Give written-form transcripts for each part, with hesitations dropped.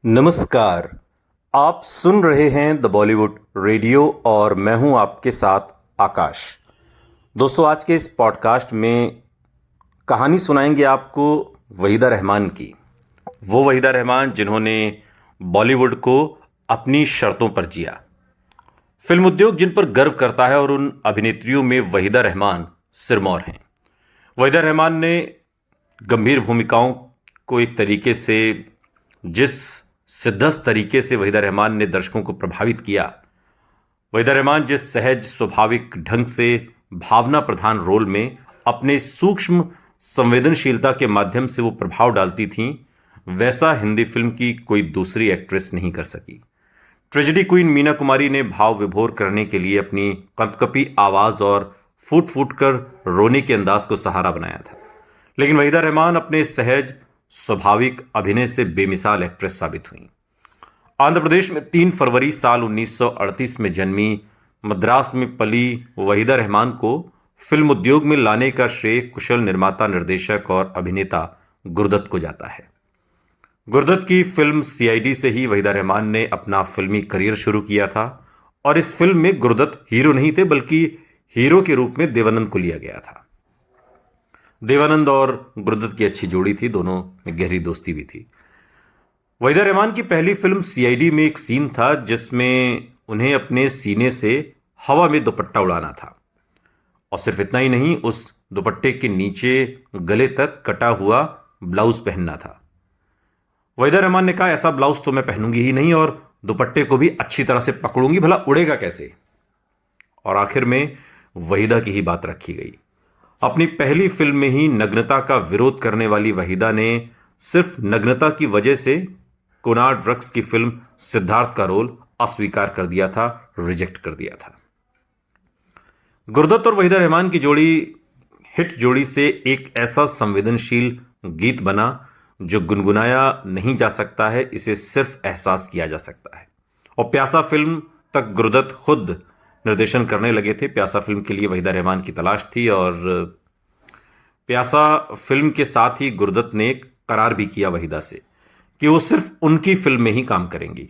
नमस्कार। आप सुन रहे हैं द बॉलीवुड रेडियो और मैं हूं आपके साथ आकाश। दोस्तों, आज के इस पॉडकास्ट में कहानी सुनाएंगे आपको वहीदा रहमान की। वो वहीदा रहमान जिन्होंने बॉलीवुड को अपनी शर्तों पर जिया। फिल्म उद्योग जिन पर गर्व करता है और उन अभिनेत्रियों में वहीदा रहमान सिरमौर हैं। वहीदा रहमान ने गंभीर भूमिकाओं को एक तरीके से, जिस सिद्धस्त तरीके से वहीदा रहमान ने दर्शकों को प्रभावित किया, वहीदा रहमान जिस सहज स्वाभाविक ढंग से भावना प्रधान रोल में अपने सूक्ष्म संवेदनशीलता के माध्यम से वो प्रभाव डालती थीं, वैसा हिंदी फिल्म की कोई दूसरी एक्ट्रेस नहीं कर सकी। ट्रेजेडी क्वीन मीना कुमारी ने भाव विभोर करने के लिए अपनी कंपकपी आवाज और फूट फूट कर रोने के अंदाज को सहारा बनाया था, लेकिन वहीदा रहमान अपने सहज स्वाभाविक अभिनय से बेमिसाल एक्ट्रेस साबित हुई। आंध्र प्रदेश में 3 फरवरी साल 1938 में जन्मी, मद्रास में पली वहीदा रहमान को फिल्म उद्योग में लाने का श्रेय कुशल निर्माता, निर्देशक और अभिनेता गुरदत्त को जाता है। गुरदत्त की फिल्म सीआईडी से ही वहीदा रहमान ने अपना फिल्मी करियर शुरू किया था और इस फिल्म में गुरदत्त हीरो नहीं थे, बल्कि हीरो के रूप में देवानंद को लिया गया था। देवानंद और गुरदत्त की अच्छी जोड़ी थी, दोनों में गहरी दोस्ती भी थी। वहीदा रहमान की पहली फिल्म सीआईडी में एक सीन था जिसमें उन्हें अपने सीने से हवा में दुपट्टा उड़ाना था और सिर्फ इतना ही नहीं, उस दुपट्टे के नीचे गले तक कटा हुआ ब्लाउज पहनना था। वहीदा रहमान ने कहा, ऐसा ब्लाउज तो मैं पहनूंगी ही नहीं और दुपट्टे को भी अच्छी तरह से पकड़ूंगी, भला उड़ेगा कैसे। और आखिर में वहीदा की ही बात रखी गई। अपनी पहली फिल्म में ही नग्नता का विरोध करने वाली वहीदा ने सिर्फ नग्नता की वजह से कोनार्ड ड्रग्स की फिल्म सिद्धार्थ का रोल अस्वीकार कर दिया था, रिजेक्ट कर दिया था। गुरदत्त और वहीदा रहमान की जोड़ी, हिट जोड़ी से एक ऐसा संवेदनशील गीत बना जो गुनगुनाया नहीं जा सकता है, इसे सिर्फ एहसास किया जा सकता है। और प्यासा फिल्म तक गुरदत्त खुद निर्देशन करने लगे थे। प्यासा फिल्म के लिए वहीदा रहमान की तलाश थी और प्यासा फिल्म के साथ ही गुरदत्त ने एक करार भी किया वहीदा से कि वो सिर्फ उनकी फिल्म में ही काम करेंगी।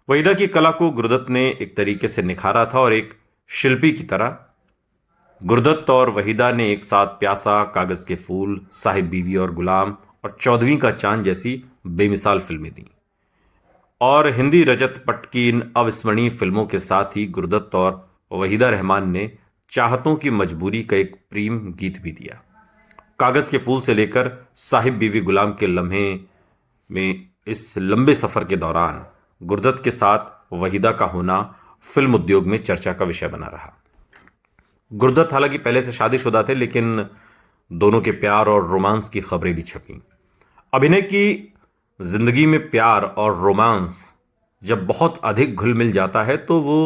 वहीदा की कला को गुरदत्त ने एक तरीके से निखारा था और एक शिल्पी की तरह गुरदत्त और वहीदा ने एक साथ प्यासा, कागज के फूल, साहिब बीवी और गुलाम और 14वीं का चांद जैसी बेमिसाल फिल्में दी। और हिंदी रजत पट की इन अविस्मरणीय फिल्मों के साथ ही गुरदत्त और वहीदा रहमान ने चाहतों की मजबूरी का एक प्रेम गीत भी दिया। कागज के फूल से लेकर साहिब बीवी गुलाम के लम्हे में इस लंबे सफर के दौरान गुरदत्त के साथ वहीदा का होना फिल्म उद्योग में चर्चा का विषय बना रहा। गुरदत्त हालांकि पहले से शादीशुदा थे, लेकिन दोनों के प्यार और रोमांस की खबरें भी छपी। अभिनय की जिंदगी में प्यार और रोमांस जब बहुत अधिक घुल मिल जाता है तो वो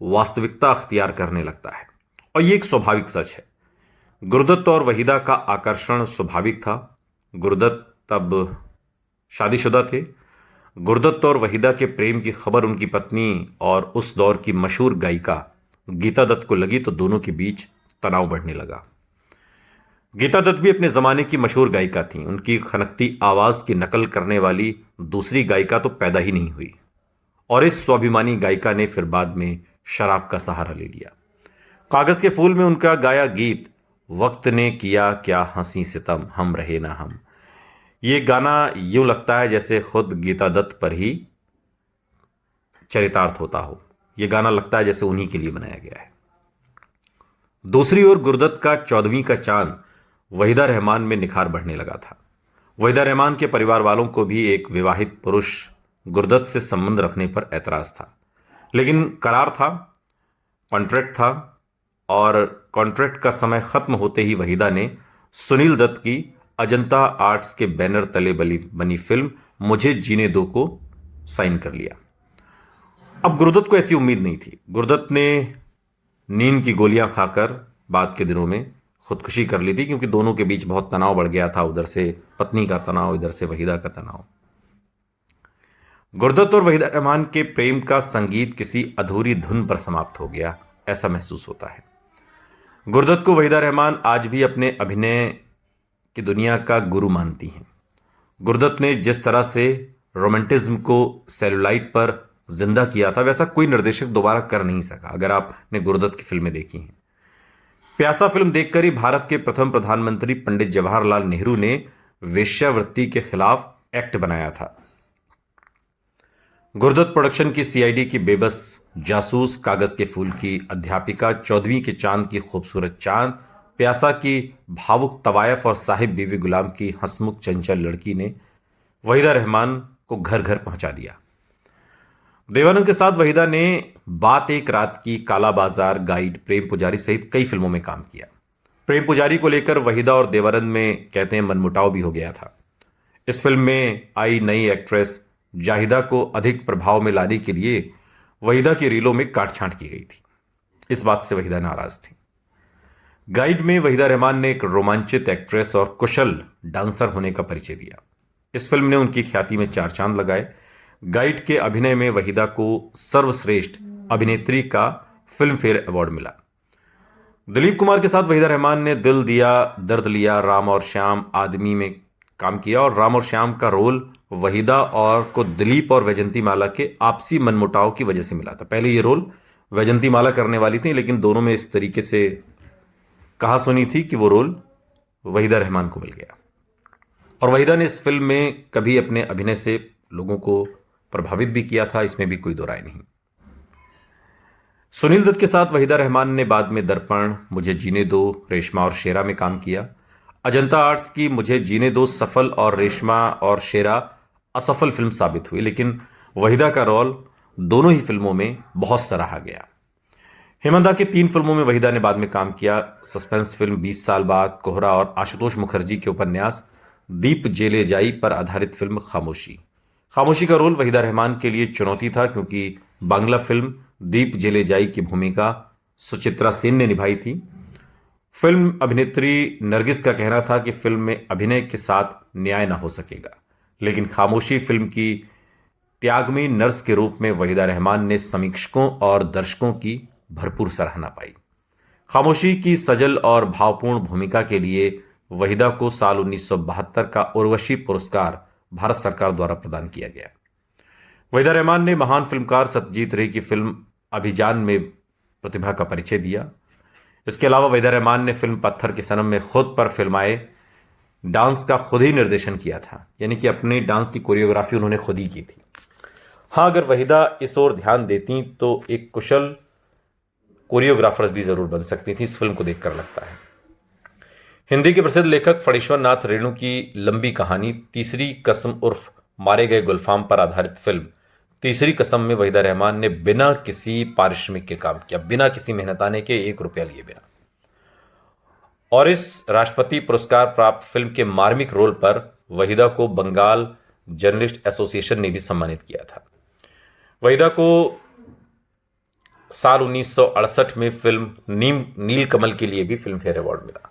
वास्तविकता अख्तियार करने लगता है, और ये एक स्वाभाविक सच है। गुरदत्त और वहीदा का आकर्षण स्वाभाविक था। गुरदत्त तब शादीशुदा थे। गुरदत्त और वहीदा के प्रेम की खबर उनकी पत्नी और उस दौर की मशहूर गायिका गीता दत्त को लगी तो दोनों के बीच तनाव बढ़ने लगा। गीता दत्त भी अपने जमाने की मशहूर गायिका थीं। उनकी खनकती आवाज की नकल करने वाली दूसरी गायिका तो पैदा ही नहीं हुई, और इस स्वाभिमानी गायिका ने फिर बाद में शराब का सहारा ले लिया। कागज के फूल में उनका गाया गीत वक्त ने किया क्या हंसी सितम, हम रहे ना हम, ये गाना यूं लगता है जैसे खुद गीता दत्त पर ही चरितार्थ होता हो। यह गाना लगता है जैसे उन्हीं के लिए बनाया गया है। दूसरी ओर गुरदत्त का 14वीं का चांद वहीदा रहमान में निखार बढ़ने लगा था। वहीदा रहमान के परिवार वालों को भी एक विवाहित पुरुष गुरदत्त से संबंध रखने पर ऐतराज था, लेकिन करार था, कॉन्ट्रैक्ट था, और कॉन्ट्रैक्ट का समय खत्म होते ही वहीदा ने सुनील दत्त की अजंता आर्ट्स के बैनर तले बनी फिल्म मुझे जीने दो को साइन कर लिया। अब गुरदत्त को ऐसी उम्मीद नहीं थी। गुरदत्त ने नींद की गोलियां खाकर बाद के दिनों में खुदकुशी कर ली थी, क्योंकि दोनों के बीच बहुत तनाव बढ़ गया था। उधर से पत्नी का तनाव, इधर से वहीदा का तनाव। गुरदत्त और वहीदा रहमान के प्रेम का संगीत किसी अधूरी धुन पर समाप्त हो गया, ऐसा महसूस होता है। गुरदत्त को वहीदा रहमान आज भी अपने अभिनय की दुनिया का गुरु मानती हैं। गुरदत्त ने जिस तरह से रोमांटिज्म को सेलुलाइट पर जिंदा किया था, वैसा कोई निर्देशक दोबारा कर नहीं सका, अगर आपने गुरुदत्त की फिल्में देखी हैं। प्यासा फिल्म देखकर ही भारत के प्रथम प्रधानमंत्री पंडित जवाहरलाल नेहरू ने वेश्यावृत्ति के खिलाफ एक्ट बनाया था। गुरुदत्त प्रोडक्शन की सीआईडी की बेबस जासूस, कागज के फूल की अध्यापिका, 14वीं के चांद की खूबसूरत चांद, प्यासा की भावुक तवायफ और साहिब बीवी गुलाम की हंसमुख चंचल लड़की ने वहीदा रहमान को घर घर पहुंचा दिया। देवानंद के साथ वहीदा ने बात एक रात की, काला बाजार, गाइड, प्रेम पुजारी सहित कई फिल्मों में काम किया। प्रेम पुजारी को लेकर वहीदा और देवानंद में कहते हैं मनमुटाव भी हो गया था। इस फिल्म में आई नई एक्ट्रेस जाहिदा को अधिक प्रभाव में लाने के लिए वहीदा की रीलों में काटछांट की गई थी। इस बात से वहीदा नाराज थी। गाइड में वहीदा रहमान ने एक रोमांचित एक्ट्रेस और कुशल डांसर होने का परिचय दिया। इस फिल्म ने उनकी ख्याति में चार चांद लगाए। गाइड के अभिनय में वहीदा को सर्वश्रेष्ठ अभिनेत्री का फिल्म फेयर अवार्ड मिला। दिलीप कुमार के साथ वहीदा रहमान ने दिल दिया दर्द लिया, राम और श्याम, आदमी में काम किया और राम और श्याम का रोल वहीदा और को दिलीप और वैजंती माला के आपसी मनमुटाव की वजह से मिला था। पहले ये रोल वैजंती माला करने वाली थी, लेकिन दोनों में इस तरीके से कहा सुनी थी कि वो रोल वहीदा रहमान को मिल गया। और वहीदा ने इस फिल्म में कभी अपने अभिनय से लोगों को प्रभावित भी किया था, इसमें भी कोई दो राय नहीं। सुनील दत्त के साथ वहीदा रहमान ने बाद में दर्पण, मुझे जीने दो, रेशमा और शेरा में काम किया। अजंता आर्ट्स की मुझे जीने दो सफल और रेशमा और शेरा असफल फिल्म साबित हुई, लेकिन वहीदा का रोल दोनों ही फिल्मों में बहुत सराहा गया। हेमंता की 3 फिल्मों में वहीदा ने बाद में काम किया। सस्पेंस फिल्म 20 साल बाद, कोहरा और आशुतोष मुखर्जी के उपन्यास दीप जेले जाई पर आधारित फिल्म खामोशी। खामोशी का रोल वहीदा रहमान के लिए चुनौती था, क्योंकि बांग्ला फिल्म दीप जेले जाई की भूमिका सुचित्रा सेन ने निभाई थी। फिल्म अभिनेत्री नरगिस का कहना था कि फिल्म में अभिनय के साथ न्याय ना हो सकेगा, लेकिन खामोशी फिल्म की त्यागमी नर्स के रूप में वहीदा रहमान ने समीक्षकों और दर्शकों की भरपूर सराहना पाई। खामोशी की सजल और भावपूर्ण भूमिका के लिए वहीदा को साल 1972 का उर्वशी पुरस्कार भारत सरकार द्वारा प्रदान किया गया। वहीदा रहमान ने महान फिल्मकार सत्यजीत रे की फिल्म अभिजान में प्रतिभा का परिचय दिया। इसके अलावा वहीदा रहमान ने फिल्म पत्थर की सनम में खुद पर फिल्माए डांस का खुद ही निर्देशन किया था, यानी कि अपनी डांस की कोरियोग्राफी उन्होंने खुद ही की थी। हाँ, अगर वहीदा इस ओर ध्यान देती तो एक कुशल कोरियोग्राफर्स भी जरूर बन सकती थी, इस फिल्म को देखकर लगता है। हिंदी के प्रसिद्ध लेखक फणीश्वर नाथ रेणु की लंबी कहानी तीसरी कसम उर्फ मारे गए गुलफाम पर आधारित फिल्म तीसरी कसम में वहीदा रहमान ने बिना किसी पारिश्रमिक के काम किया, बिना किसी मेहनताने के, 1 रुपया लिए बिना। और इस राष्ट्रपति पुरस्कार प्राप्त फिल्म के मार्मिक रोल पर वहीदा को बंगाल जर्नलिस्ट एसोसिएशन ने भी सम्मानित किया था। वहीदा को साल 1968 में फिल्म नीलकमल के लिए भी फिल्म फेयर अवार्ड मिला।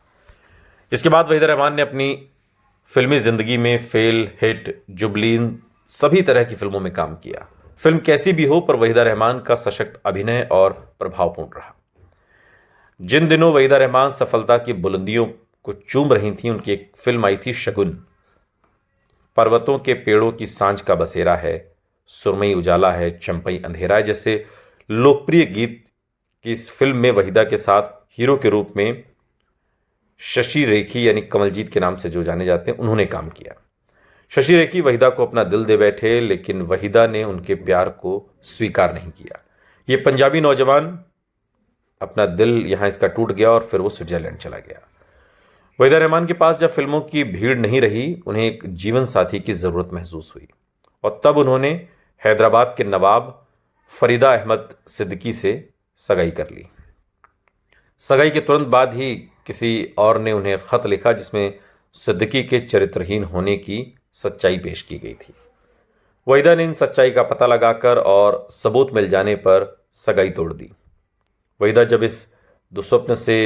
इसके बाद वहीदा रहमान ने अपनी फिल्मी जिंदगी में फेल, हिट, जुबलीन सभी तरह की फिल्मों में काम किया। फिल्म कैसी भी हो, पर वहीदा रहमान का सशक्त अभिनय और प्रभावपूर्ण रहा। जिन दिनों वहीदा रहमान सफलता की बुलंदियों को चूम रही थी, उनकी एक फिल्म आई थी शगुन। पर्वतों के पेड़ों की सांझ का बसेरा है, सुरमई उजाला है, चंपई अंधेरा है जैसे लोकप्रिय गीत की इस फिल्म में वहीदा के साथ हीरो के रूप में शशि रेखी यानी कमलजीत के नाम से जो जाने जाते हैं, उन्होंने काम किया। शशि रेखी वहीदा को अपना दिल दे बैठे, लेकिन वहीदा ने उनके प्यार को स्वीकार नहीं किया। ये पंजाबी नौजवान अपना दिल यहाँ इसका टूट गया और फिर वो स्विट्जरलैंड चला गया। वहीदा रहमान के पास जब फिल्मों की भीड़ नहीं रही, उन्हें एक जीवन साथी की जरूरत महसूस हुई और तब उन्होंने हैदराबाद के नवाब फरीदा अहमद सिद्दीकी से सगाई कर ली। सगाई के तुरंत बाद ही किसी और ने उन्हें खत लिखा, जिसमें सिद्दीकी के चरित्रहीन होने की सच्चाई पेश की गई थी। वहीदा ने इन सच्चाई का पता लगाकर और सबूत मिल जाने पर सगाई तोड़ दी। वहीदा जब इस दुस्वप्न से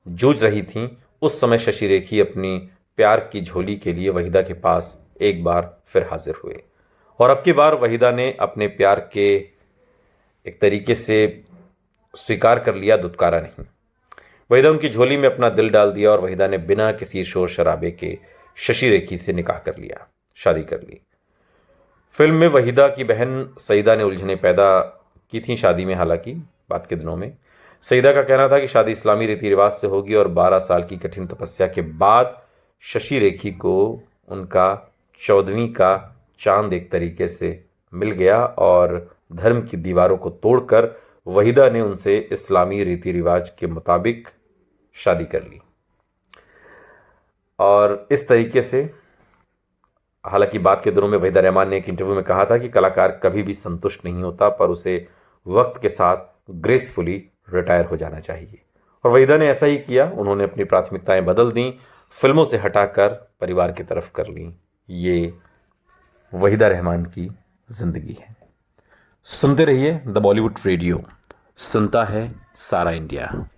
जूझ रही थीं, उस समय शशि रेखी अपनी प्यार की झोली के लिए वहीदा के पास एक बार फिर हाजिर हुए और अब की बार वहीदा ने अपने प्यार के एक तरीके से स्वीकार कर लिया, दुत्कारा नहीं। वहीदा उनकी झोली में अपना दिल डाल दिया और वहीदा ने बिना किसी शोर शराबे के शशि रेखी से निकाह कर लिया, शादी कर ली। फिल्म में वहीदा की बहन सईदा ने उलझनें पैदा की थी शादी में। हालांकि बात के दिनों में सईदा का कहना था कि शादी इस्लामी रीति रिवाज से होगी और 12 साल की कठिन तपस्या के बाद शशि रेखी को उनका 14वीं का चांद एक तरीके से मिल गया और धर्म की दीवारों को तोड़कर वहीदा ने उनसे इस्लामी रीति रिवाज के मुताबिक शादी कर ली। और इस तरीके से, हालांकि बात के दिनों में वहीदा रहमान ने एक इंटरव्यू में कहा था कि कलाकार कभी भी संतुष्ट नहीं होता, पर उसे वक्त के साथ ग्रेसफुली रिटायर हो जाना चाहिए। और वहीदा ने ऐसा ही किया। उन्होंने अपनी प्राथमिकताएं बदल दी, फिल्मों से हटाकर परिवार की तरफ कर ली। ये वहीदा रहमान की जिंदगी है। सुनते रहिए द बॉलीवुड रेडियो, सुनता है सारा इंडिया।